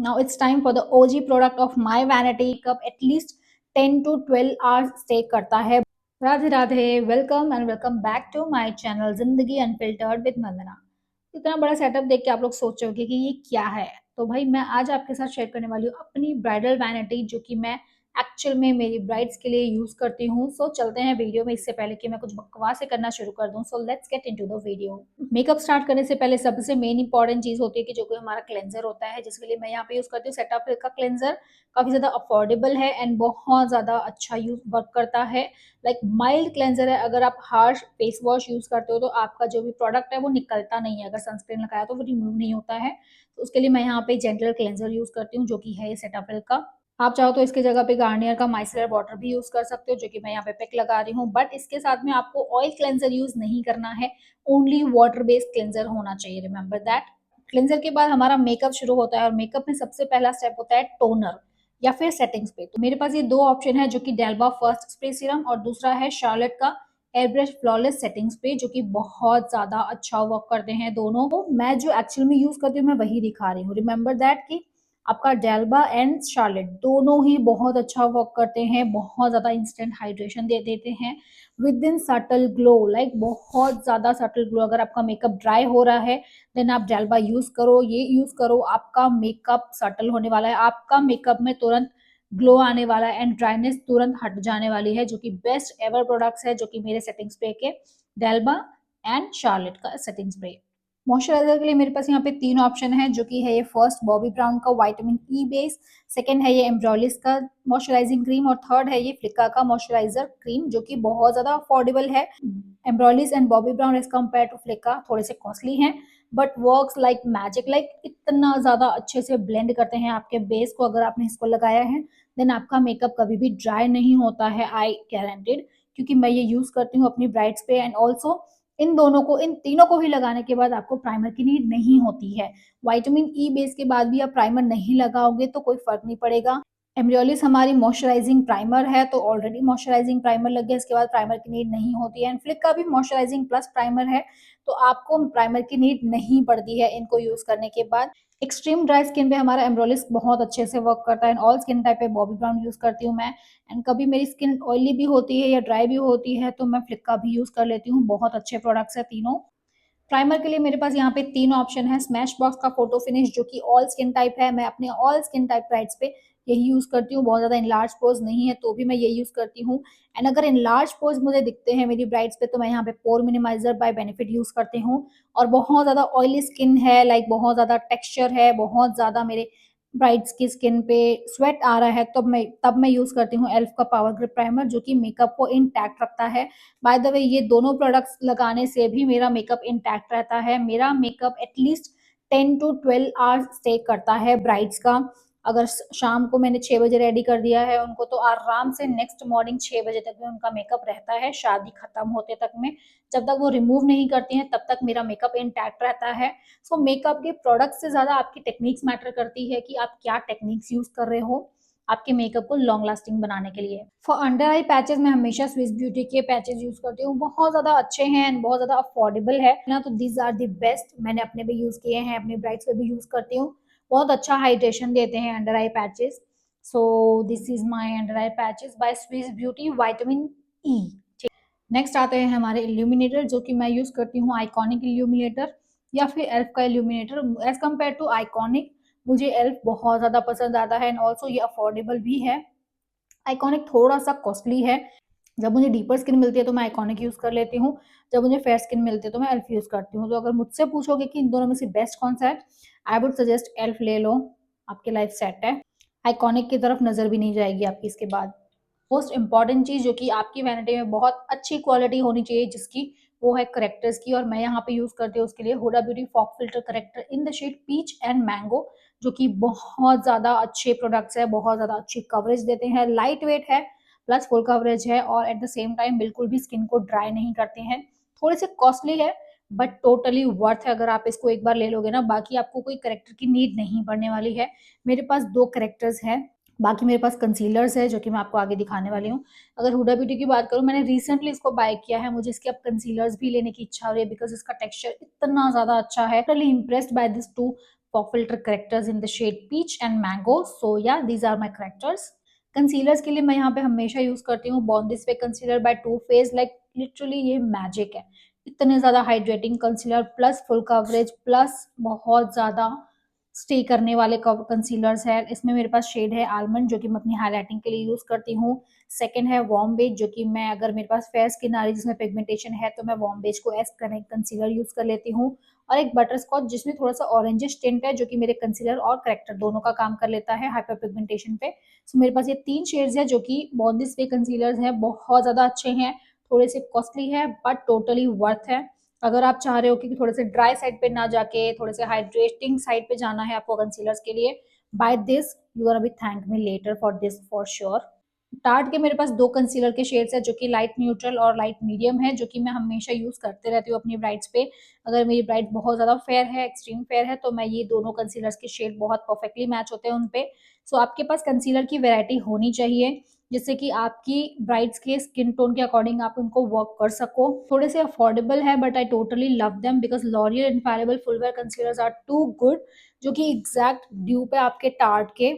Now it's time for the OG product of my vanity makeup. At least 10 to 12 hours stay करता है. Radhe Radhe, welcome and welcome back to my channel Zindagi unfiltered with Vandana. इतना बड़ा setup देख के आप लोग सोचोगे कि ये क्या है। तो भाई मैं आज आपके साथ शेयर करने वाली हूँ अपनी ब्राइडल वैनिटी, जो कि मैं एक्चुअल में मेरी ब्राइड्स के लिए यूज करती हूँ। सो चलते हैं वीडियो में। इससे पहले कि मैं कुछ बकवास से करना शुरू कर दूं, so let's get into the video. Makeup start करने से पहले सबसे मेन इंपॉर्टेंट चीज होती है कि जो कोई हमारा क्लेंजर होता है, जिसके लिए मैं यहाँ पे यूज करती हूँ सेटाफिल का क्लेंजर। काफी ज्यादा अफोर्डेबल है एंड बहुत ज्यादा अच्छा यूज वर्क करता है। लाइक माइल्ड क्लेंजर है। अगर आप हार्श फेस वॉश यूज करते हो तो आपका जो भी प्रोडक्ट है वो निकलता नहीं है। अगर सनस्क्रीन लगाया तो वो रिमूव नहीं होता है। तो उसके लिए मैं यहाँ पे जेंटल क्लेंजर यूज करती हूँ, जो कि है सेटाफिल का। आप चाहो तो इसकी जगह पे गार्नियर का माइसलर वाटर भी यूज कर सकते हो, जो कि मैं यहाँ पे पिक लगा रही हूँ। बट इसके साथ में आपको ऑयल क्लेंजर यूज नहीं करना है। ओनली वाटर बेस्ड क्लेंजर होना चाहिए, रिमेंबर दैट। क्लेंजर के बाद हमारा मेकअप शुरू होता है और मेकअप में सबसे पहला स्टेप होता है टोनर या फिर सेटिंग स्प्रे। तो मेरे पास ये दो ऑप्शन है, जो कि डेल्बा फर्स्ट स्प्रे सीरम और दूसरा है शार्लेट का एयरब्रश फ्लॉलेस सेटिंग स्प्रे, जो कि बहुत ज्यादा अच्छा वर्क करते हैं दोनों। तो मैं जो एक्चुअल में यूज करती हूँ मैं वही दिखा रही हूँ। रिमेंबर दैट कि आपका डेल्बा एंड शार्लेट दोनों ही बहुत अच्छा वर्क करते हैं, बहुत ज्यादा इंस्टेंट हाइड्रेशन दे देते हैं with in subtle glow. Like बहुत ज्यादा सटल ग्लो। अगर आपका मेकअप ड्राई हो रहा है देन आप डेल्बा यूज करो, ये यूज करो, आपका मेकअप सटल होने वाला है, आपका मेकअप में तुरंत ग्लो आने वाला है एंड ड्राइनेस तुरंत हट जाने वाली है। जो कि बेस्ट एवर प्रोडक्ट्स है, जो कि मेरे सेटिंग स्प्रे के डेल्बा एंड शार्लेट का सेटिंग स्प्रे। मॉइस्चराइजर के लिए मेरे पास यहाँ पे तीन ऑप्शन है, जो कि है ये फर्स्ट बॉबी ब्राउन का विटामिन ई बेस, सेकंड है ये एम्ब्रोलिस का मॉइस्चराइजिंग क्रीम और थर्ड है ये फ्लिका का मॉइस्चराइजर क्रीम, जो कि बहुत ज्यादा अफोर्डेबल है। Embryolisse and Bobbi Brown as compare to फ्लिका थोड़े से कॉस्टली हैं, but works like magic. Like इतना ज्यादा अच्छे से ब्लेंड करते हैं आपके बेस को। अगर आपने इसको लगाया है देन आपका मेकअप कभी भी ड्राई नहीं होता है, आई गारंटेड। क्योंकि मैं ये यूज करती हूँ अपनी ब्राइड्स पे एंड ऑल्सो इन दोनों को, इन तीनों को ही लगाने के बाद आपको प्राइमर की नीड नहीं होती है। विटामिन ई बेस के बाद भी आप प्राइमर नहीं लगाओगे तो कोई फर्क नहीं पड़ेगा। एमरियोलिस हमारी मॉइस्चराइजिंग प्राइमर है, तो ऑलरेडी मॉइस्चराइजिंग प्राइमर लग गया, इसके बाद प्राइमर की नीड नहीं होती है। एंड फ्लिक का भी मॉइस्चराइजिंग प्लस प्राइमर है, तो आपको प्राइमर की नीड नहीं पड़ती है इनको यूज करने के बाद। एक्सट्रीम ड्राई स्किन पे हमारा एम्ब्रोलिस बहुत अच्छे से वर्क करता है एंड ऑल स्किन टाइप पे बॉबी ब्राउन यूज करती हूँ मैं। एंड कभी मेरी स्किन ऑयली भी होती है या ड्राई भी होती है तो मैं फ्लिक का भी यूज कर लेती हूँ। बहुत अच्छे प्रोडक्ट्स है तीनों। प्राइमर के लिए मेरे पास यहाँ पे तीन ऑप्शन है। स्मैश बॉक्स का फोटो फिनिश, जो कि ऑल स्किन टाइप है। मैं अपने ऑल स्किन टाइप ब्राइड्स पे यही यूज करती हूँ। बहुत ज्यादा इनलार्ज पोज नहीं है तो भी मैं ये यूज करती हूँ। एंड अगर इनलार्ज पोज मुझे दिखते हैं मेरी ब्राइड्स पे तो मैं यहाँ पे पोर मिनिमाइजर बाय बेनिफिट यूज करती हूँ। और बहुत ज्यादा ऑयली स्किन है, लाइक बहुत ज्यादा टेक्सचर है, बहुत ज्यादा मेरे ब्राइड्स की स्किन पे स्वेट आ रहा है, तब मैं यूज करती हूँ एल्फ का पावर ग्रिप प्राइमर, जो कि मेकअप को इंटैक्ट रखता है। बाय द वे ये दोनों प्रोडक्ट्स लगाने से भी मेरा मेकअप इंटैक्ट रहता है। मेरा makeup at least 10 to 12 hours stay करता है ब्राइड्स का। अगर शाम को मैंने 6 बजे रेडी कर दिया है उनको, तो आराम से नेक्स्ट मॉर्निंग 6 बजे तक में उनका मेकअप रहता है, शादी खत्म होते तक में। जब तक वो रिमूव नहीं करती हैं तब तक मेरा मेकअप इंटैक्ट रहता है। सो मेकअप के प्रोडक्ट से ज्यादा आपकी टेक्निक्स मैटर करती है कि आप क्या टेक्निक्स यूज कर रहे हो आपके मेकअप को लॉन्ग लास्टिंग बनाने के लिए। फॉर अंडर आई पैचेस मैं हमेशा स्विस ब्यूटी के पैचेस यूज करती हूँ। बहुत ज्यादा अच्छे हैं एंड बहुत ज्यादा अफोर्डेबल है ना, तो दीज आर दी बेस्ट। मैंने अपने भी यूज किए हैं, अपनी ब्राइड्स पे भी यूज करती हूँ। बहुत अच्छा हाइड्रेशन देते हैं under I patches. So this is my under I patches bye Swiss beauty vitamin E. Next आते हैं हमारे इल्यूमिनेटर, जो कि मैं यूज करती हूँ आइकॉनिक इल्यूमिनेटर या फिर एल्फ का illuminator. As compare to iconic मुझे एल्फ बहुत ज्यादा पसंद आता है एंड ऑल्सो ये अफोर्डेबल भी है। आइकॉनिक थोड़ा सा कॉस्टली है। जब मुझे डीपर स्किन मिलती है तो मैं आइकॉनिक यूज कर लेती हूँ, जब मुझे फेयर स्किन मिलती है तो मैं एल्फ यूज करती हूँ। तो अगर मुझसे पूछोगे कि इन दोनों में से बेस्ट कौन सा है, आई वुड सजेस्ट एल्फ ले लो, आपकी लाइफ सेट है। आइकॉनिक की तरफ नजर भी नहीं जाएगी आपकी इसके बाद। मोस्ट इंपॉर्टेंट चीज जो कि आपकी वैनिटी में बहुत अच्छी क्वालिटी होनी चाहिए जिसकी, वो है करेक्टर्स की। और मैं यहाँ पे यूज करती हूँ उसके लिए Huda beauty fog filter corrector in the shade peach and mango, जो कि बहुत ज्यादा अच्छे प्रोडक्ट्स है, बहुत ज्यादा अच्छी कवरेज देते हैं, लाइट वेट है, प्लस फुल कवरेज है और एट द सेम टाइम बिल्कुल भी स्किन को ड्राई नहीं करते हैं। थोड़े से कॉस्टली है बट टोटली वर्थ है। अगर आप इसको एक बार ले लोगे ना, बाकी आपको कोई करेक्टर की नीड नहीं पड़ने वाली है। मेरे पास दो करेक्टर्स है, बाकी मेरे पास कंसीलर्स है जो कि मैं आपको आगे दिखाने वाली हूँ। अगर हुडा ब्यूटी की बात करूँ, मैंने रिसेंटली इसको बाय किया है, मुझे इसके अब कंसीलर्स भी लेने की इच्छा हो रही है बिकॉज इसका टेक्सचर इतना ज्यादा अच्छा है। Really impressed by this two for filter correctors in the shade peach and mango. So yeah, these are my correctors. Concealers के लिए मैं यहाँ पे हमेशा यूज करती हूँ born this way concealer by two face. Like literally ये magic है. इतने ज्यादा hydrating concealer plus full coverage plus बहुत ज्यादा स्टे करने वाले कंसीलर्स है. इसमें मेरे पास शेड है आलमंड जो कि मैं अपनी हाईलाइटिंग के लिए यूज करती हूँ. सेकंड है वार्म बेज जो कि मैं अगर मेरे पास फेयर स्किन आ रही है जिसमें पिगमेंटेशन है तो मैं वार्म बेज को एज कंसीलर यूज कर लेती हूँ. और एक बटर स्कॉच जिसमें थोड़ा सा ऑरेंजिश टिंट है जो कि मेरे कंसीलर और करेक्टर दोनों का काम कर लेता है हाइपर पिगमेंटेशन पे. सो मेरे पास ये 3 शेड्स है जो कि बॉर्न दिस वे कंसीलर्स हैं. बहुत ज़्यादा अच्छे हैं, थोड़े से कॉस्टली है बट टोटली वर्थ है. अगर आप चाह रहे हो कि थोड़े से ड्राई साइड पे ना जाके थोड़े से हाइड्रेटिंग साइड पे जाना है आपको कंसीलर्स के लिए, by this you are be thank me later for this for sure. Tarte के मेरे पास 2 कंसीलर के शेड्स है जो कि लाइट न्यूट्रल और लाइट मीडियम है जो कि मैं हमेशा यूज करते रहती हूँ अपनी ब्राइड्स पे. अगर मेरी ब्राइड बहुत ज्यादा फेयर है, एक्सट्रीम फेयर है, तो मैं ये दोनों कंसीलर्स के शेड बहुत परफेक्टली मैच होते हैं उन पे. सो आपके पास कंसीलर की वेरायटी होनी चाहिए जिससे कि आपकी ब्राइड्स के स्किन टोन के अकॉर्डिंग आप उनको वर्क कर सको. थोड़े से अफोर्डेबल है but I totally love them because L'Oreal infallible full wear concealers are too good जो कि एग्जैक्ट ड्यू पे आपके टार्ट के.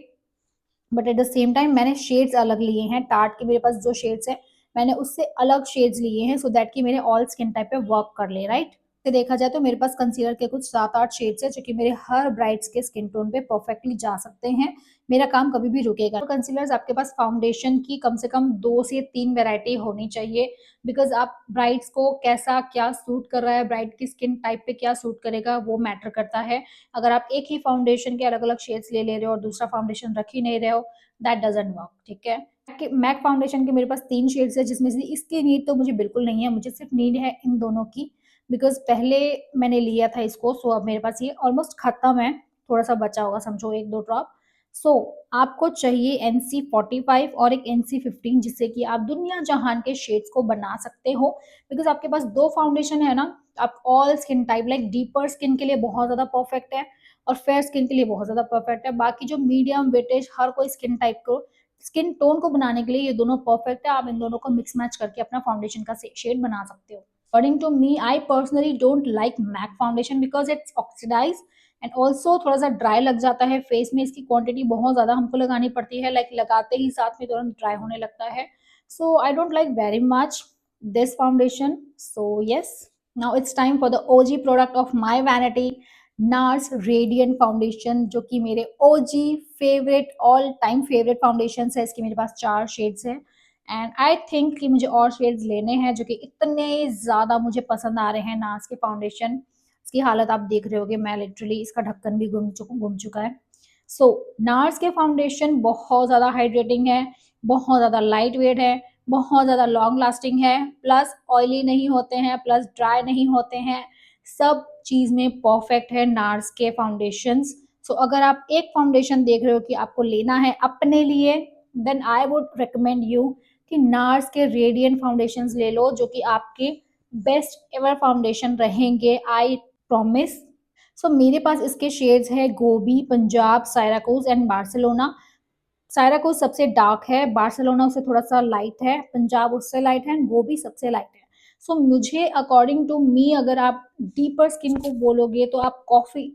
But at the same time मैंने शेड्स अलग लिए हैं. टार्ट के मेरे पास जो शेड्स है मैंने उससे अलग शेड्स लिए हैं सो दैट कि मेरे ऑल स्किन टाइप पे वर्क कर ले. राइट, तो देखा जाए तो मेरे पास कंसीलर के कुछ 7-8 शेड्स है जो कि मेरे हर ब्राइड्स के स्किन टोन पे परफेक्टली जा सकते हैं. मेरा काम कभी भी रुकेगा. तो कंसीलर्स आपके पास फाउंडेशन की कम से कम 2 से 3 वेरायटी होनी चाहिए बिकॉज आप ब्राइड्स को कैसा क्या सूट कर रहा है, ब्राइड की स्किन टाइप पे क्या सूट करेगा वो मैटर करता है. अगर आप एक ही फाउंडेशन के अलग अलग शेड्स ले रहे हो और दूसरा फाउंडेशन रख ही नहीं रहे हो दैट डजंट वर्क. ठीक है, मैक फाउंडेशन के मेरे पास 3 शेड्स है जिसमें से इसकी नीड तो मुझे बिल्कुल नहीं है, मुझे सिर्फ नीड है इन दोनों की बिकॉज पहले मैंने लिया था इसको. सो अब मेरे पास ये ऑलमोस्ट खत्म है, थोड़ा सा बचा होगा समझो 1-2 ड्रॉप. सो आपको चाहिए NC45 और एक NC15 जिससे कि आप दुनिया जहान के शेड्स को बना सकते हो बिकॉज आपके पास 2 फाउंडेशन है ना. आप all skin type like deeper skin के लिए बहुत ज्यादा परफेक्ट है और फेयर स्किन के लिए बहुत ज्यादा परफेक्ट है. बाकी जो मीडियम वेटेज हर कोई स्किन टाइप को स्किन टोन को बनाने के लिए ये दोनों परफेक्ट है. आप इन दोनों को मिक्स मैच करके अपना फाउंडेशन का शेड बना सकते हो. According to me I personally don't like MAC foundation because it's oxidise and also थोड़ा सा ड्राई लग जाता है फेस में. इसकी क्वांटिटी बहुत ज्यादा हमको लगानी पड़ती है, लाइक लगाते ही साथ में तुरंत ड्राई होने लगता है. So I don't like very much this foundation. So yes, now it's time for the OG product of my vanity, Nars radiant foundation जो कि मेरे OG favourite all time favourite foundation है. इसके मेरे पास 4 शेड्स हैं एंड आई थिंक कि मुझे और शेड्स लेने हैं जो कि इतने ज़्यादा मुझे पसंद आ रहे हैं नार्स के फाउंडेशन. इसकी हालत आप देख रहे होगे, मैं लिटरली इसका ढक्कन भी गुम चुका है. सो नार्स के फाउंडेशन बहुत ज़्यादा हाइड्रेटिंग है, बहुत ज़्यादा लाइट वेट है, बहुत ज़्यादा लॉन्ग लास्टिंग है, प्लस ऑयली नहीं होते हैं, प्लस ड्राई नहीं होते हैं. सब चीज़ में परफेक्ट है नार्स के फाउंडेशंस. सो अगर आप एक फाउंडेशन देख रहे हो कि आपको लेना है अपने लिए then I would recommend you कि नार्स के रेडियंट फाउंडेशंस ले लो जो कि आपके बेस्ट एवर फाउंडेशन रहेंगे, आई प्रॉमिस. सो मेरे पास इसके शेड्स है गोबी, पंजाब, सायराकूज एंड बार्सिलोना. सायराकूज सबसे डार्क है, बार्सिलोना उससे थोड़ा सा लाइट है, पंजाब उससे लाइट है एंड गोबी सबसे लाइट है. सो मुझे अकॉर्डिंग टू मी अगर आप डीपर स्किन को बोलोगे तो आप कॉफी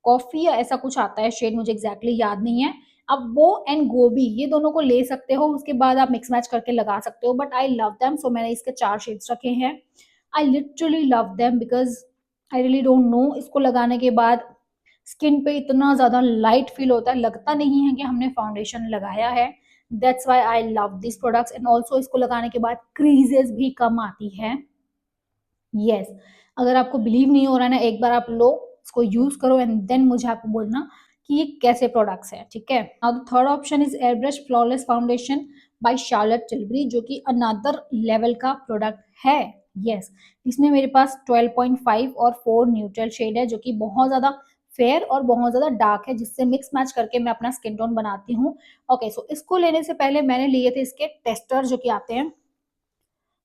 कॉफी या ऐसा कुछ आता है शेड, मुझे एग्जैक्टली याद नहीं है. अब वो एंड गोबी ये दोनों को ले सकते हो, उसके बाद आप मिक्स मैच करके लगा सकते हो. But I love them so मैंने इसके 4 शेड्स रखे हैं. I literally love them because I really don't know, इसको लगाने के बाद स्किन पे इतना ज़्यादा लाइट फील होता है, लगता नहीं है कि हमने फाउंडेशन लगाया है. That's why I love this products and also इसको लगाने के बाद क्रीजेस भी कम आती है. यस, अगर आपको बिलीव नहीं हो रहा है ना, एक बार आप लो इसको यूज करो एंड देन मुझे आपको बोलना कि ये कैसे प्रोडक्ट्स है. ठीक है, now the third option is airbrush flawless foundation by Charlotte Tilbury जो कि अनदर लेवल का प्रोडक्ट है. यस, इसमें मेरे पास 12.5 और 4 न्यूट्रल शेड है जो कि बहुत ज्यादा फेयर और बहुत ज्यादा डार्क है जिससे मिक्स मैच करके मैं अपना स्किन टोन बनाती हूँ. ओके, सो इसको लेने से पहले मैंने लिए थे इसके टेस्टर जो कि आते हैं,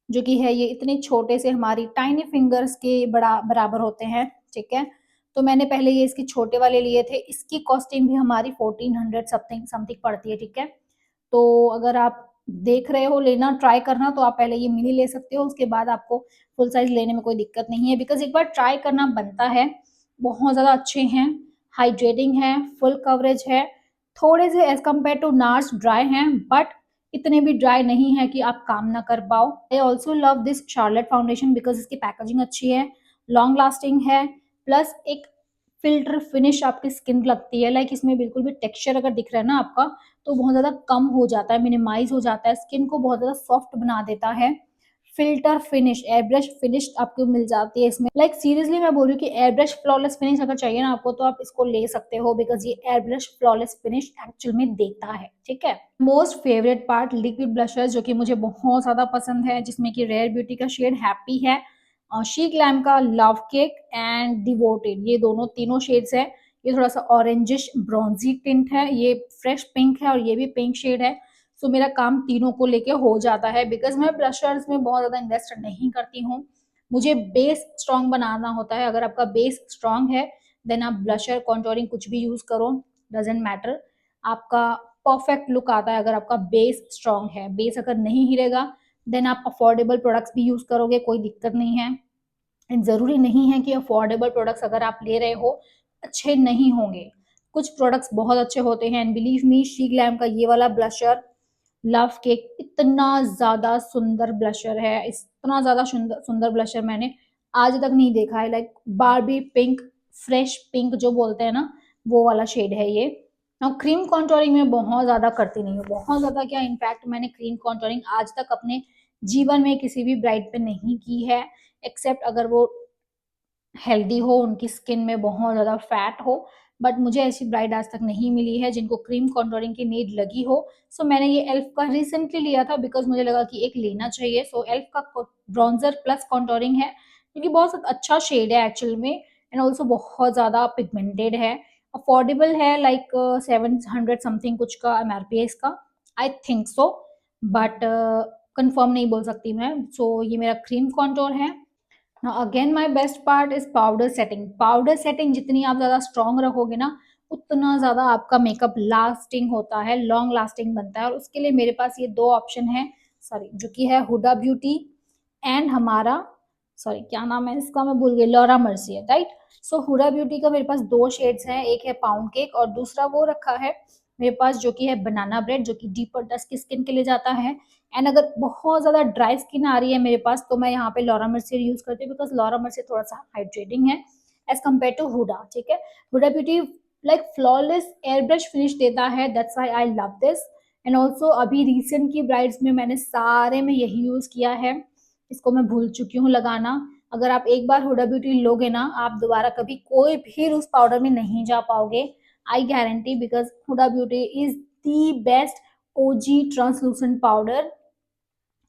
जो कि है ये इतने छोटे से हमारी टाइनी फिंगर्स के बराबर होते हैं. ठीक है, तो मैंने पहले ये इसके छोटे वाले लिए थे. इसकी कॉस्टिंग भी हमारी 1400 समथिंग समथिंग पड़ती है. ठीक है, तो अगर आप देख रहे हो लेना ट्राई करना तो आप पहले ये मिनी ले सकते हो, उसके बाद आपको फुल साइज लेने में कोई दिक्कत नहीं है बिकॉज एक बार ट्राई करना बनता है. बहुत ज़्यादा अच्छे हैं, हाइड्रेटिंग है, फुल कवरेज है, थोड़े से as compare to NARS dry हैं, बट इतने भी ड्राई नहीं है कि आप काम ना कर पाओ। I also love this Charlotte foundation because इसकी पैकेजिंग अच्छी है, लॉन्ग लास्टिंग है, प्लस एक फिल्टर फिनिश आपकी स्किन लगती है। लाइक इसमें बिल्कुल भी टेक्सचर अगर दिख रहा है ना आपका, तो बहुत ज़्यादा कम हो जाता है, मिनिमाइज हो जाता है, स्किन को बहुत ज़्यादा सॉफ्ट बना देता है। फिल्टर फिनिश, एयरब्रश फिनिश आपको मिल जाती है इसमें। लाइक सीरियसली मैं बोल रही हूँ कि एयरब्रश फ्लॉलेस फिनिश अगर चाहिए ना आपको, तो आप इसको ले सकते हो, बिकॉज ये एयरब्रश फ्लॉलेस फिनिश एक्चुअल में देता है। ठीक है, most favourite part liquid blusher, जो कि मुझे बहुत ज्यादा पसंद है, जिसमें कि रेयर ब्यूटी का शेड हैप्पी है, शी ग्लैम का लव केक एंड डिवोटेड, ये दोनों तीनों शेड्स है। ये थोड़ा सा ऑरेंजिश ब्रॉन्जी टिंट है, ये फ्रेश पिंक है और ये भी पिंक शेड है। सो मेरा काम तीनों को लेके हो जाता है, बिकॉज मैं ब्लशर्स में बहुत ज़्यादा इन्वेस्ट नहीं करती हूँ। मुझे बेस स्ट्रॉन्ग बनाना होता है। अगर आपका बेस स्ट्रॉन्ग है, देन आप ब्लशर कॉन्टोरिंग कुछ भी यूज़ करो, डजेंट मैटर, आपका परफेक्ट लुक आता है अगर आपका बेस स्ट्रॉन्ग है। बेस अगर नहीं हिलेगा, देन आप अफोर्डेबल प्रोडक्ट्स भी यूज़ करोगे, कोई दिक्कत नहीं है। एंड ज़रूरी नहीं है कि अफोर्डेबल प्रोडक्ट्स अगर आप ले रहे हो अच्छे नहीं होंगे, कुछ प्रोडक्ट्स बहुत अच्छे होते हैं। And believe me, she glam का ये वाला ब्लशर लव केक इतना ज़्यादा सुंदर ब्लशर है, इतना ज़्यादा सुंदर सुंदर ब्लशर मैंने आज तक नहीं देखा है। Like Barbie pink, fresh pink जो बोलते हैं ना, वो वाला शेड है ये। और क्रीम कॉन्टोरिंग में बहुत ज़्यादा करती नहीं हूँ, बहुत ज़्यादा क्या, इनफैक्ट मैंने क्रीम कॉन्टोरिंग आज तक अपने जीवन में किसी भी ब्राइड पे नहीं की है, एक्सेप्ट अगर वो हेल्दी हो, उनकी स्किन में बहुत ज़्यादा फैट हो। बट मुझे ऐसी ब्राइड आज तक नहीं मिली है जिनको क्रीम कॉन्टोरिंग की नीड लगी हो। सो मैंने ये एल्फ का रिसेंटली लिया था, बिकॉज मुझे लगा कि एक लेना चाहिए। सो एल्फ का ब्रॉन्जर प्लस कॉन्टोरिंग है, क्योंकि बहुत अच्छा शेड है एक्चुअल में, एंड ऑल्सो बहुत ज़्यादा पिगमेंटेड है, अफोर्डेबल है। लाइक 700 समथिंग कुछ का MRP है इसका, I think so, but confirm नहीं बोल सकती मैं। सो ये मेरा क्रीम कॉन्टोर है। Now again my best part is powder setting. Powder setting जितनी आप ज़्यादा स्ट्रॉन्ग रखोगे ना, उतना ज़्यादा आपका मेकअप लास्टिंग होता है, लॉन्ग लास्टिंग बनता है। और उसके लिए मेरे पास ये दो ऑप्शन है, सॉरी, जो कि है हुडा ब्यूटी एंड हमारा, सॉरी क्या नाम है इसका मैं भूल गई, लॉरा मर्सियर, राइट। सो हुडा ब्यूटी का मेरे पास दो शेड्स हैं, एक है पाउंड केक और दूसरा वो रखा है मेरे पास जो कि है बनाना ब्रेड, जो कि डीपर डस्ट की स्किन के लिए जाता है। एंड अगर बहुत ज़्यादा ड्राई स्किन आ रही है मेरे पास, तो मैं यहाँ पे लॉरा मर्सियर यूज़ करती हूँ, बिकॉज लॉरा मर्सियर थोड़ा सा हाइड्रेटिंग है एज कम्पेयर टू हुडा। ठीक है, Huda Beauty like flawless air brush finish देता है, that's why I love this. And also अभी रिसेंट की ब्राइड्स में मैंने सारे में यही यूज़ किया है, इसको मैं भूल चुकी हूँ लगाना। अगर आप एक बार हुडा ब्यूटी लोगे ना, आप दोबारा कभी कोई भी उस पाउडर में नहीं जा पाओगे, I guarantee, because Huda Beauty is the best OG translucent powder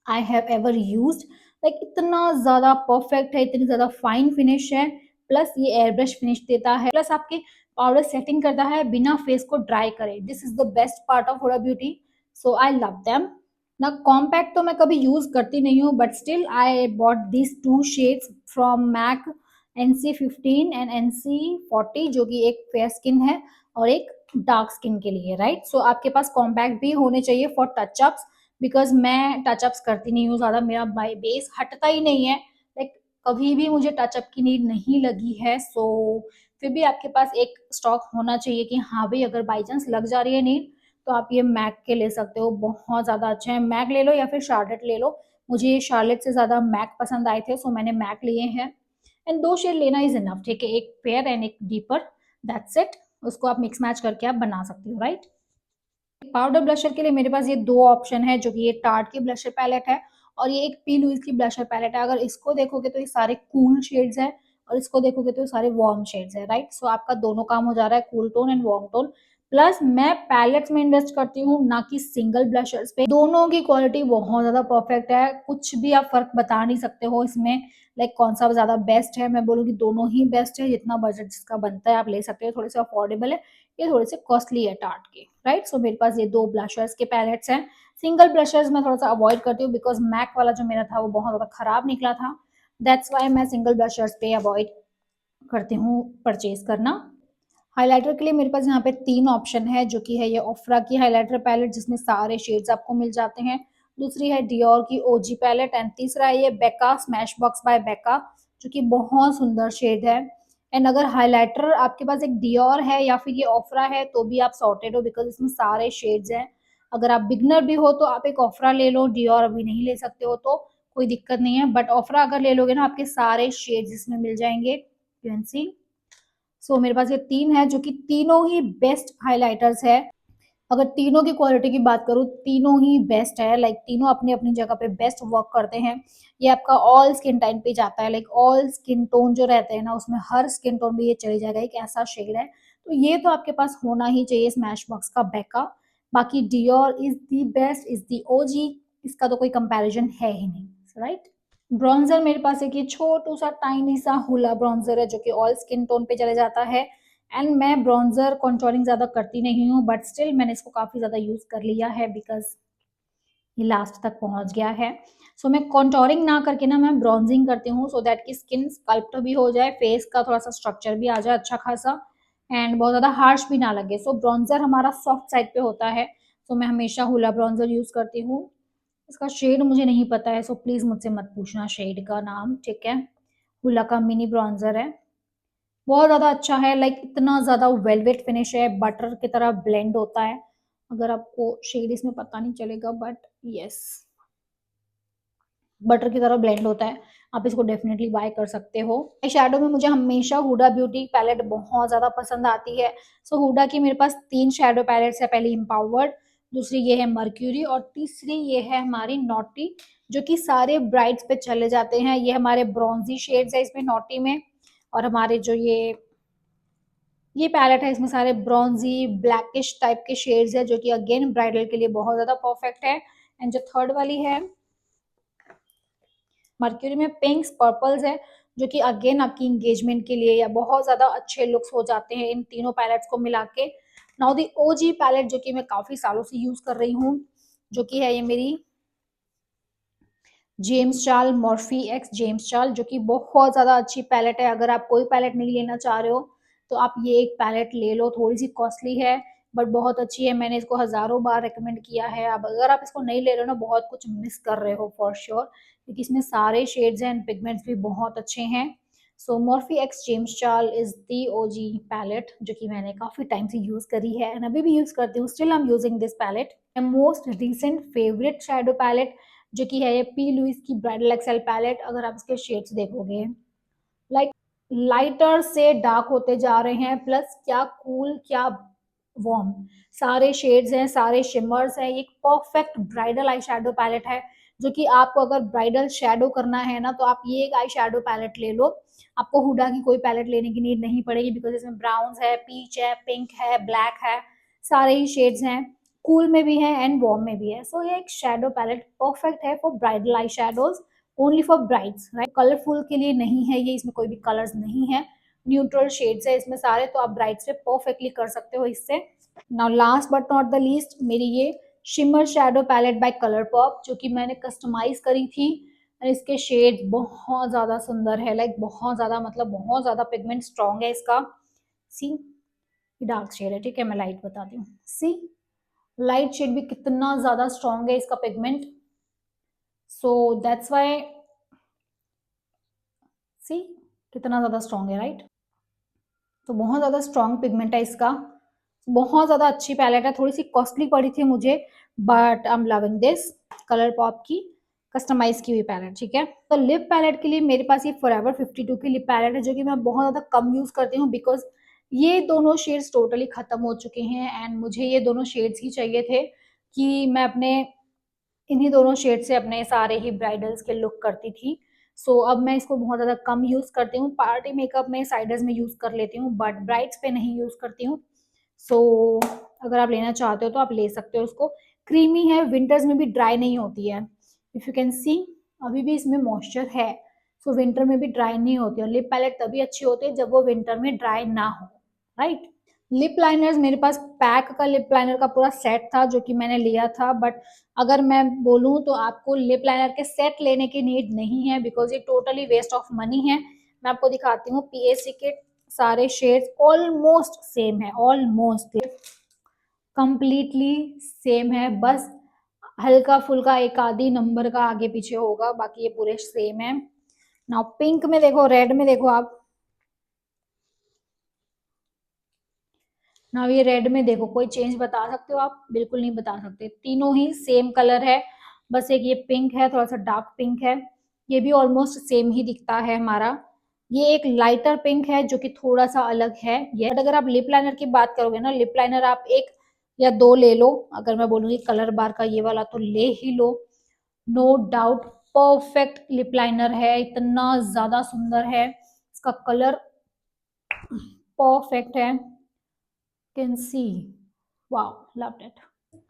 I have ever used. Like इतना ज़्यादा परफेक्ट है, इतनी ज़्यादा फाइन फिनिश है, प्लस ये एयर ब्रश फिनिश देता है, प्लस आपके पाउडर सेटिंग करता है बिना फेस को ड्राई करे। This is the best part of Huda Beauty, so I love them. No compact तो मैं कभी यूज करती नहीं हूँ, but still I bought this two shades from MAC, NC15 and NC40, जो कि एक फेयर स्किन है और एक डार्क स्किन के लिए, राइट। सो आपके पास कॉम्पैक्ट भी होने चाहिए फॉर टचअप्स, बिकॉज मैं टचअप्स करती नहीं हूँ ज़्यादा, मेरा बाई बेस हटता ही नहीं है। लाइक कभी भी मुझे टचअप की नीड नहीं लगी है। सो फिर भी आपके पास एक स्टॉक होना चाहिए कि हाँ भाई, अगर बाई चांस लग जा रही है नीड, तो आप ये मैक के ले सकते हो, बहुत ज़्यादा अच्छे हैं। मैक ले लो या फिर शार्लेट ले लो, मुझे ये शार्लेट से ज़्यादा मैक पसंद आए थे, सो मैंने मैक लिए हैं। एंड दो शेड लेना इज इनफ, ठीक है, एक फेयर एंड एक डीपर, दैट्स इट। उसको आप मिक्स मैच करके आप बना सकते हो, राइट। पाउडर ब्लशर के लिए मेरे पास ये दो ऑप्शन है, जो कि ये टार्ट की ब्लशर पैलेट है और ये एक पी लुइस की ब्लशर पैलेट है। अगर इसको देखोगे तो ये सारे कूल शेड्स है और इसको देखोगे तो ये सारे वार्म शेड्स है, राइट। सो आपका दोनों काम हो जा रहा है, cool tone and warm tone. Plus मैं पैलेट्स में इन्वेस्ट करती हूँ, ना कि सिंगल ब्लशर्स पे। दोनों की क्वालिटी बहुत ज्यादा परफेक्ट है, कुछ भी आप फर्क बता नहीं सकते हो इसमें, लाइक कौन सा ज्यादा बेस्ट है। मैं बोलूँगी दोनों ही बेस्ट है, जितना बजट जिसका बनता है आप ले सकते हो, थोड़े से अफोर्डेबल है, ये थोड़े से कॉस्टली है टार्ट के, राइट। सो मेरे पास ये दो ब्लशर्स के पैलेट्स हैं। सिंगल ब्लशर्स मैं थोड़ा सा अवॉइड करती हूँ, बिकॉज मैक वाला जो मेरा था वो बहुत ज़्यादा खराब निकला था, दैट्स वाई मैं सिंगल ब्लशर्स पे अवॉइड करती हूँ परचेज करना। हाइलाइटर के लिए मेरे पास यहाँ पे तीन ऑप्शन है, जो कि है ये ओफ्रा की हाइलाइटर पैलेट, जिसमें सारे शेड्स आपको मिल जाते हैं। दूसरी है डियोर की ओजी पैलेट एंड तीसरा है ये बेका स्मैश बॉक्स बाय बेका, जो कि बहुत सुंदर शेड है। एंड अगर हाइलाइटर आपके पास एक डियोर है या फिर ये ऑफरा है तो भी आप सॉर्टेड हो, बिकॉज इसमें सारे शेड्स हैं। अगर आप बिगनर भी हो तो आप एक ऑफरा ले लो, डियोर अभी नहीं ले सकते हो तो कोई दिक्कत नहीं है, बट ऑफरा अगर ले लोगे ना आपके सारे शेड्स इसमें मिल जाएंगे। You can see. सो मेरे पास ये 3 है जो कि तीनों ही बेस्ट हाइलाइटर्स है। अगर तीनों की क्वालिटी की बात करूँ, तीनों ही बेस्ट है, लाइक तीनों अपनी अपनी जगह पे बेस्ट वर्क करते हैं। ये आपका ऑल स्किन टाइप पे जाता है, लाइक ऑल स्किन टोन जो रहते हैं ना उसमें हर स्किन टोन में ये चली जाएगा, एक ऐसा शेड है। तो ये तो आपके पास होना ही चाहिए स्मैश बॉक्स का बैका। बाकी Dior is the best, is the OG, इसका तो कोई कंपैरिजन है ही नहीं, राइट। ब्रॉन्जर मेरे पास एक ये छोटू सा टाइनी सा हुला ब्रॉन्जर है जो कि ऑल स्किन टोन पे चले जाता है। एंड मैं ब्रॉन्जर कॉन्टोरिंग ज्यादा करती नहीं हूँ, बट स्टिल मैंने इसको काफी ज्यादा यूज कर लिया है बिकॉज ये लास्ट तक पहुंच गया है। सो मैं कॉन्टोरिंग ना करके ना मैं ब्रॉन्जिंग करती हूँ, सो दैट की स्किन स्कल्प्ट भी हो जाए, फेस का थोड़ा सा स्ट्रक्चर भी आ जाए अच्छा खासा, एंड बहुत ज्यादा हार्श भी ना लगे। सो ब्रॉन्जर हमारा सॉफ्ट साइड पे होता है, सो मैं हमेशा हुला ब्रॉन्जर यूज करती हूँ। इसका शेड मुझे नहीं पता है, सो प्लीज मुझसे मत पूछना शेड का नाम, ठीक है। हुला का मिनी ब्रॉन्जर है, बहुत ज्यादा अच्छा है, लाइक इतना ज्यादा वेलवेट फिनिश है, बटर की तरह ब्लेंड होता है। अगर आपको शेड इसमें पता नहीं चलेगा, बट यस, बटर की तरह ब्लेंड होता है। आप इसको डेफिनेटली बाय कर सकते हो। शैडो में मुझे हमेशा हुडा ब्यूटी पैलेट बहुत ज्यादा पसंद आती है। सो हुडा की मेरे पास 3 शैडो पैलेट्स है, पहली इम्पावर्ड, दूसरी ये है मर्क्यूरी, और तीसरी ये है हमारी नॉटी, जो कि सारे ब्राइड्स पे चले जाते हैं। ये हमारे ब्रॉन्जी शेड्स है इसमें नॉटी में, और हमारे जो ये पैलेट है इसमें सारे ब्रॉन्जी ब्लैकिश टाइप के शेड्स है, जो कि अगेन ब्राइडल के लिए बहुत ज्यादा परफेक्ट है। एंड जो थर्ड वाली है मर्क्यूरी में पिंक्स पर्पल्स है, जो कि अगेन आपकी इंगेजमेंट के लिए या बहुत ज्यादा अच्छे लुक्स हो जाते हैं इन तीनों पैलेट्स को मिला के। नाउ दी ओजी पैलेट जो कि मैं काफी सालों से यूज कर रही हूँ, जो कि है ये मेरी James Charles Morphe x James Charles, जो कि बहुत ज्यादा अच्छी पैलेट है। अगर आप कोई पैलेट नहीं लेना चाह रहे हो तो आप ये एक पैलेट ले लो, थोड़ी सी कॉस्टली है बट बहुत अच्छी है, मैंने इसको हजारों बार रिकमेंड किया है। अब अगर आप इसको नहीं ले रहे हो ना, बहुत कुछ मिस कर रहे हो फॉर श्योर, क्योंकि इसमें सारे शेड्स एंड पिगमेंट्स भी बहुत अच्छे हैं। So Morphe x James Charles is the OG palette, जो कि मैंने काफी टाइम से यूज करी है एंड अभी भी यूज करती हूँ, still I am using this palette. Most recent favourite shadow palette जो कि है ये पी लुइस की ब्राइडल एक्सेल पैलेट। अगर आप इसके शेड्स देखोगे, लाइक लाइटर से डार्क होते जा रहे हैं, प्लस क्या कूल क्या वार्म, सारे शेड्स हैं, सारे शिमर्स हैं। ये एक perfect bridal eye shadow palette है, जो कि आपको अगर ब्राइडल शेडो करना है ना तो आप ये एक आई शेडो पैलेट ले लो। आपको हुडा की कोई पैलेट लेने की नीड नहीं पड़ेगी, बिकॉज इसमें ब्राउन है, पीच है, पिंक है, ब्लैक है, सारे ही शेड्स हैं, कूल में भी है एंड वार्म में भी है। सो ये एक शेडो पैलेट परफेक्ट है for bridal eye shadows, only for brides, right. Colourful के लिए नहीं है ये, इसमें कोई भी कलर्स नहीं है, न्यूट्रल शेड्स है इसमें सारे, तो आप ब्राइड्स पे परफेक्टली कर सकते हो इससे। Now last but not the least, मेरी ये shimmer shadow palette by ColourPop, जो कि मैंने कस्टमाइज करी थी, और इसके शेड बहुत ज्यादा सुंदर है, लाइक बहुत ज्यादा, मतलब बहुत ज्यादा पिगमेंट स्ट्रॉन्ग है इसका। सी, डार्क शेड है, ठीक है, मैं लाइट बताती हूँ। सी, लाइट शेड भी कितना ज्यादा स्ट्रॉन्ग है इसका पिगमेंट, सो दैट्स वाई, सी कितना ज्यादा स्ट्रॉन्ग है, राइट। तो बहुत ज्यादा स्ट्रॉन्ग पिगमेंट है इसका, बहुत ज्यादा अच्छी पैलेट है, थोड़ी सी कॉस्टली पड़ी थी मुझे, but I am loving this colour pop की कस्टमाइज की हुई पैलेट, ठीक है। तो लिप पैलेट के लिए मेरे पास ये फॉरएवर 52 की लिप पैलेट है, जो कि मैं बहुत ज्यादा कम यूज करती हूँ, बिकॉज ये दोनों शेड्स टोटली खत्म हो चुके हैं एंड मुझे ये दोनों शेड्स ही चाहिए थे कि मैं अपने इन्हीं दोनों शेड से अपने सारे ही ब्राइडल्स के लुक करती थी। सो अब मैं इसको बहुत ज़्यादा कम यूज़ करती हूँ, पार्टी मेकअप में साइडर्स में यूज़ कर लेती हूँ, बट ब्राइड्स पे नहीं यूज़ करती हूँ। सो अगर आप लेना चाहते हो तो आप ले सकते हो उसको। क्रीमी है, विंटर्स में भी ड्राई नहीं होती है, इफ़ यू कैन सी अभी भी इसमें मॉइस्चर है, सो विंटर में भी ड्राई नहीं होती है। लिप पैलेट तभी अच्छी होती है जब वो विंटर में ड्राई ना हो, राइट। लिप लाइनर्स मेरे पास पैक का लिप लाइनर का पूरा सेट था जो कि मैंने लिया था, बट अगर मैं बोलूँ तो आपको लिप लाइनर के सेट लेने की नीड नहीं है, बिकॉज ये टोटली वेस्ट ऑफ मनी है। मैं आपको दिखाती हूँ, पीएसी के सारे शेड्स ऑलमोस्ट सेम है, ऑलमोस्ट कंप्लीटली सेम है, बस हल्का फुल्का एक आधी नंबर का आगे पीछे होगा, बाकी ये पूरे सेम है। नाउ पिंक में देखो, रेड में देखो आप, ना ये रेड में देखो कोई चेंज बता सकते हो आप? बिल्कुल नहीं बता सकते, तीनों ही सेम कलर है। बस एक ये पिंक है, थोड़ा सा डार्क पिंक है, ये भी ऑलमोस्ट सेम ही दिखता है हमारा। ये एक लाइटर पिंक है जो कि थोड़ा सा अलग है ये। बट अगर आप लिप लाइनर की बात करोगे ना, लिप लाइनर आप एक या दो ले लो। अगर मैं बोलूंगी कलर बार का ये वाला तो ले ही लो, no doubt. Perfect lip liner है, इतना ज्यादा सुंदर है, इसका कलर परफेक्ट है, can see, wow loved it.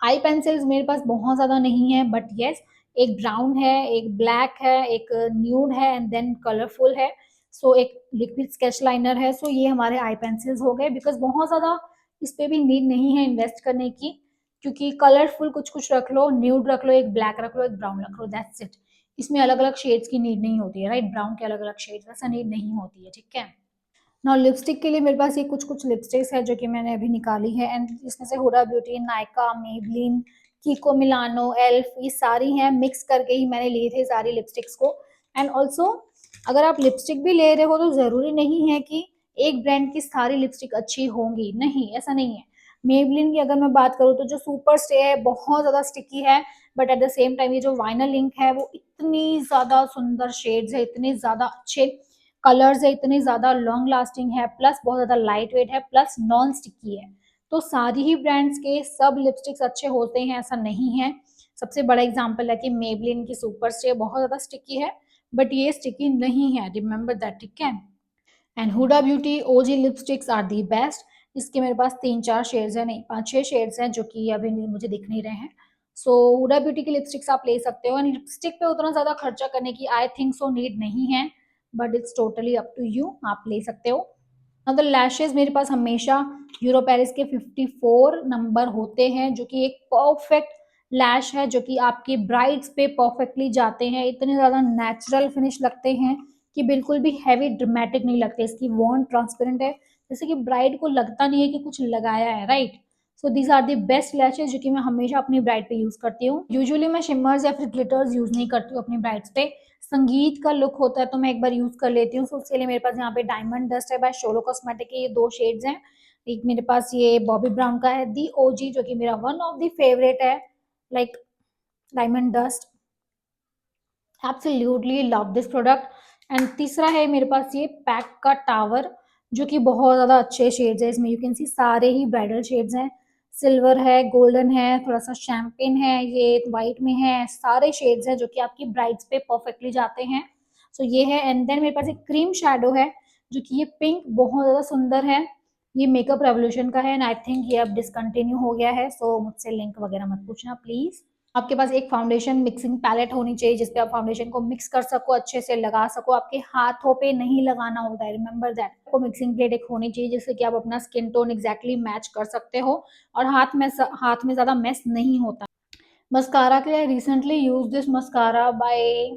Eye pencils मेरे पास बहुत ज्यादा नहीं है, बट यस, एक ब्राउन है, एक ब्लैक है, एक न्यूड है एंड देन कलरफुल है। सो एक लिक्विड स्केच लाइनर है। सो ये हमारे आई पेंसिल्स हो गए, बिकॉज बहुत ज्यादा इस पे भी नीड नहीं है इन्वेस्ट करने की, क्योंकि कलरफुल कुछ कुछ रख लो, न्यूड रख लो, एक ब्लैक रख लो, एक ब्राउन रख लो, दैट्स इट। इसमें अलग अलग शेड्स की नीड नहीं होती है, राइट? ब्राउन के अलग अलग शेड्स ऐसा नीड नहीं होती है, ठीक है। ना लिपस्टिक के लिए मेरे पास ये कुछ कुछ लिपस्टिक्स है जो कि मैंने अभी निकाली है, एंड इसमें से Huda Beauty, Nykaa, Maybelline, Kiko Milano, ELF, ये सारी हैं, मिक्स करके ही मैंने लिए थे सारी लिपस्टिक्स को। एंड ऑल्सो अगर आप लिपस्टिक भी ले रहे हो तो जरूरी नहीं है कि एक ब्रांड की सारी लिपस्टिक अच्छी होंगी, नहीं, ऐसा नहीं है। मेबलिन की अगर मैं बात करूँ तो जो सुपर स्टे है बहुत ज्यादा स्टिकी है, but at the same time ये जो वाइनल लिंक है वो इतनी ज्यादा सुंदर शेड्स है, इतने ज्यादा अच्छे कलर्स है, इतनी ज्यादा लॉन्ग लास्टिंग है, प्लस बहुत ज्यादा लाइट वेट है, प्लस नॉन स्टिकी है। तो सारी ही ब्रांड्स के सब लिपस्टिक्स अच्छे होते हैं ऐसा नहीं है। सबसे बड़ा एग्जांपल है कि मेबलिन की सुपर स्टे बहुत ज्यादा स्टिकी है, बट ये स्टिकी नहीं है, रिमेंबर दैट, ठीक है। And Huda Beauty OG lipsticks are the best. इसके मेरे पास 3-4 शेड्स हैं, नहीं 5-6 शेड्स हैं जो कि अभी मुझे दिख नहीं रहे हैं। सो हुडा ब्यूटी की लिपस्टिक्स आप ले सकते हो, एंड लिपस्टिक पे उतना ज्यादा खर्चा करने की आई थिंक सो नीड नहीं है, but it's totally up to you, आप ले सकते हो। अगर लैशेज मेरे पास हमेशा यूरो पेरिस के 54 नंबर होते हैं, जो कि एक परफेक्ट लैश है, जो कि आपकी ब्राइड्स पे परफेक्टली जाते हैं, इतने ज्यादा नेचुरल फिनिश लगते हैं कि बिल्कुल भी हैवी ड्रामेटिक नहीं लगते। इसकी वॉन्ड ट्रांसपेरेंट है, जैसे कि ब्राइड को लगता नहीं है कि कुछ लगाया है, right? So these are the best lashes जो कि मैं हमेशा अपनी ब्राइड पे यूज करती हूँ। यूजुअली मैं शिमर्स या फिर ग्लिटर्स यूज नहीं करती हूँ अपनी ब्राइड्स पे। संगीत का लुक होता है तो मैं एक बार यूज कर लेती हूँ, तो उसके लिए मेरे पास यहाँ पे डायमंड डस्ट है बाय शोलो कॉस्मेटिक के, ये 2 शेड्स हैं। एक मेरे पास ये बॉबी ब्राउन का है, दी ओजी, जो कि मेरा वन ऑफ द फेवरेट है, like diamond dust, absolutely love this product. And तीसरा है मेरे पास ये पैक का टावर, जो कि बहुत ज्यादा अच्छे शेड्स है, इसमें यू कैन सी सारे ही ब्राइडल शेड्स हैं, सिल्वर है, गोल्डन है, थोड़ा सा शैम्पेन है, ये व्हाइट में है, सारे शेड्स हैं जो कि आपकी ब्राइड्स पे परफेक्टली जाते हैं। सो ये है। एंड देन मेरे पास एक क्रीम शेडो है जो कि ये पिंक बहुत ज्यादा सुंदर है, ये मेकअप रेवोल्यूशन का है, एंड आई थिंक ये अब डिसकंटिन्यू हो गया है, सो मुझसे लिंक वगैरह मत पूछना प्लीज। आपके पास एक फाउंडेशन मिक्सिंग पैलेट होनी चाहिए जिसपे आप फाउंडेशन को मिक्स कर सको, अच्छे से लगा सको, आपके हाथों पे नहीं लगाना होता है, रिमेंबर दैट। आपको मिक्सिंग प्लेट एक होनी चाहिए जिससे कि आप अपना स्किन टोन एग्जैक्टली मैच कर सकते हो और हाथ में ज्यादा मेस नहीं होता। मस्कारा के लिए recently use this mascara by,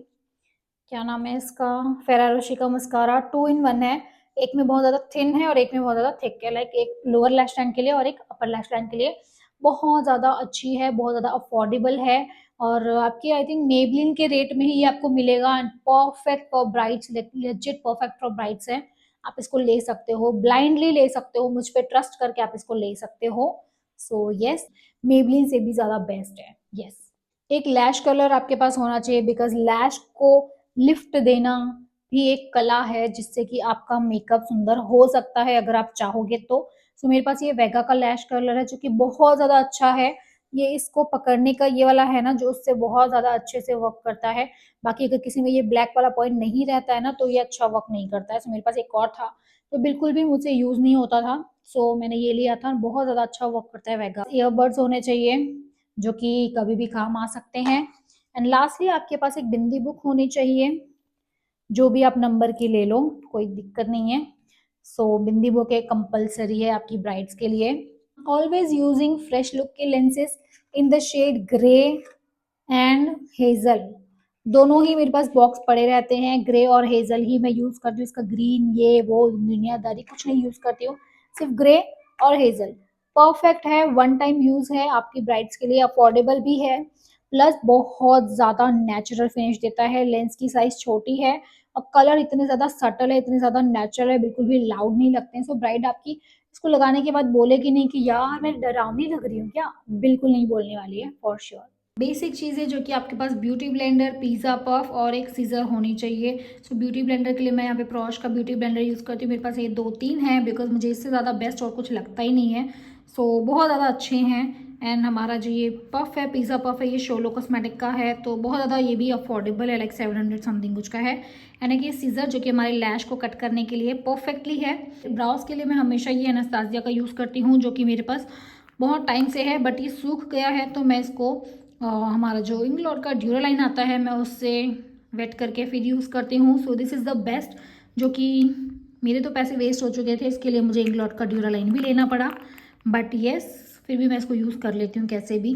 क्या नाम है इसका, फेरारोशी का मस्कारा, 2 in 1 है। एक में बहुत ज्यादा थिन है और एक में बहुत ज्यादा थिक है, लाइक एक लोअर लैश लाइन के लिए और एक अपर लैश लाइन के लिए। बहुत ज्यादा अच्छी है, बहुत ज्यादा अफोर्डेबल है, और आपकी आई थिंक मेबलिन के रेट में ही ये आपको मिलेगा, and perfect for brides, legit perfect for brides है। आप इसको ले सकते हो, ब्लाइंडली ले सकते हो, मुझ पे ट्रस्ट करके आप इसको ले सकते हो। सो यस, मेबलिन से भी ज्यादा बेस्ट है, यस। एक लैश कलर आपके पास होना चाहिए, बिकॉज लैश को लिफ्ट देना भी एक कला है जिससे कि आपका मेकअप सुंदर हो सकता है अगर आप चाहोगे तो। सो मेरे पास ये वेगा का लैश कलर है जो कि बहुत ज्यादा अच्छा है। ये इसको पकड़ने का ये वाला है ना जो उससे बहुत ज्यादा अच्छे से वर्क करता है। बाकी अगर किसी में ये ब्लैक वाला पॉइंट नहीं रहता है ना तो ये अच्छा वर्क नहीं करता है। सो मेरे पास एक और था तो बिल्कुल भी मुझसे यूज नहीं होता था, सो मैंने ये लिया था, बहुत ज्यादा अच्छा वर्क करता है वेगा। ईयरबड्स होने चाहिए जो कि कभी भी काम आ सकते हैं। एंड लास्टली आपके पास एक बिंदी बुक होनी चाहिए, जो भी आप नंबर की ले लो, कोई दिक्कत नहीं है। सो बिंदी बुक एक कंपलसरी है आपकी ब्राइड्स के लिए। ऑलवेज यूजिंग फ्रेश लुक के lenses in the shade grey and hazel, दोनों ही मेरे पास बॉक्स पड़े रहते हैं, ग्रे और हेजल ही मैं यूज करती हूँ, इसका ग्रीन ये वो दुनियादारी कुछ नहीं यूज करती हूँ, सिर्फ ग्रे और हेजल। परफेक्ट है, वन टाइम यूज है आपकी ब्राइड्स के लिए, अफोर्डेबल भी है, प्लस बहुत ज्यादा नेचुरल फिनिश देता है, लेंस की साइज छोटी है और कलर इतने ज्यादा सटल है, इतने ज्यादा नेचुरल है, बिल्कुल भी लाउड नहीं लगते हैं। सो ब्राइड आपकी इसको लगाने के बाद बोलेगी नहीं कि यार मैं डरावनी लग रही हूँ क्या, बिल्कुल नहीं बोलने वाली है फॉर श्योर। बेसिक चीज़ें जो कि आपके पास ब्यूटी ब्लेंडर, पिज़्ज़ा पफ और एक सीज़र होनी चाहिए। सो ब्यूटी ब्लेंडर के लिए मैं यहाँ पे प्रॉश का ब्यूटी ब्लेंडर यूज़ करती हूँ। मेरे पास ये 2-3 हैं बिकॉज़ मुझे इससे ज़्यादा बेस्ट और कुछ लगता ही नहीं है। सो बहुत ज़्यादा अच्छे हैं। एंड हमारा जो ये पफ है, पिज़्ज़ा पफ है, ये शोलो कॉस्मेटिक का है, तो बहुत ज़्यादा ये भी अफोर्डेबल है, लाइक 700 समथिंग कुछ का है। यानी कि ये सीज़र जो कि हमारे लैश को कट करने के लिए परफेक्टली है। ब्राउज के लिए मैं हमेशा ये एनास्तासिया का यूज़ करती हूँ, जो कि मेरे पास बहुत टाइम से है, बट ये सूख गया है, तो मैं इसको हमारा जो इंग्लॉट का ड्यूरालाइन आता है, मैं उससे वेट करके फिर यूज़ करती हूँ। So this is the best, जो कि मेरे तो पैसे वेस्ट हो चुके थे, इसके लिए मुझे इंग्लॉट का ड्यूरालाइन भी लेना पड़ा, बट येस फिर भी मैं इसको यूज़ कर लेती हूँ कैसे भी।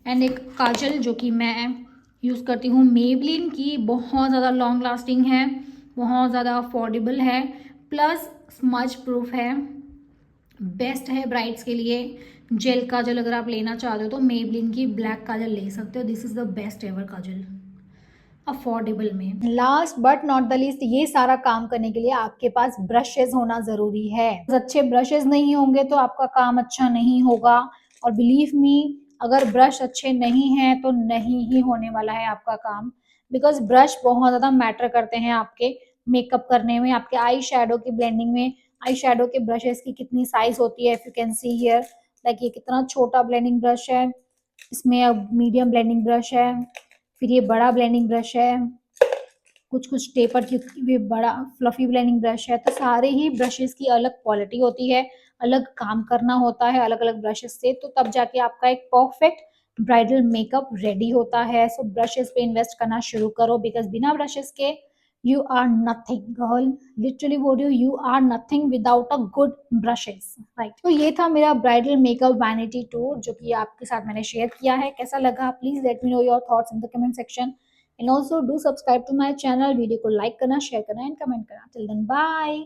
एंड एक काजल जो कि मैं यूज़ करती हूँ मेबलिन की, बहुत ज़्यादा लॉन्ग लास्टिंग है, बहुत ज़्यादा अफोर्डेबल है, प्लस स्मज प्रूफ है, बेस्ट है ब्राइड्स के लिए। जेल काजल अगर आप लेना चाहते हो तो मेबलिन की ब्लैक काजल ले सकते हो, this is the best ever kajal affordable में। Last but not the least, ये सारा काम करने के लिए आपके पास ब्रशेज होना जरूरी है। अच्छे ब्रशेज नहीं होंगे तो आपका काम अच्छा नहीं होगा, और बिलीव मी अगर ब्रश अच्छे नहीं हैं तो नहीं ही होने वाला है आपका काम, बिकॉज ब्रश बहुत ज़्यादा मैटर करते हैं आपके मेकअप करने में, आपके आई शेडो की ब्लेंडिंग में। आई शेडो के ब्रशेस की कितनी साइज होती है, if you can see here, like ये कितना छोटा ब्लेंडिंग ब्रश है, इसमें अब मीडियम ब्लेंडिंग ब्रश है, फिर ये बड़ा ब्लेंडिंग ब्रश है, कुछ कुछ टेपर की भी बड़ा फ्लफी ब्लेंडिंग ब्रश है। तो सारे ही ब्रशेस की अलग क्वालिटी होती है, अलग काम करना होता है अलग अलग ब्रशेस से, तो तब जाके आपका एक परफेक्ट ब्राइडल मेकअप रेडी होता है। सो ब्रशेस पे इन्वेस्ट करना शुरू करो, बिकॉज बिना ब्रशेस के you are nothing girl, literally बोल रही हूँ, you are nothing without a good brushes, right. तो ये था मेरा ब्राइडल मेकअप वैनिटी टूर, जो कि आपके साथ मैंने शेयर किया है। कैसा लगा please let me know your thoughts in the comment section, and also do subscribe to my channel. Video को लाइक करना, शेयर करना एंड कमेंट करना। Till then bye.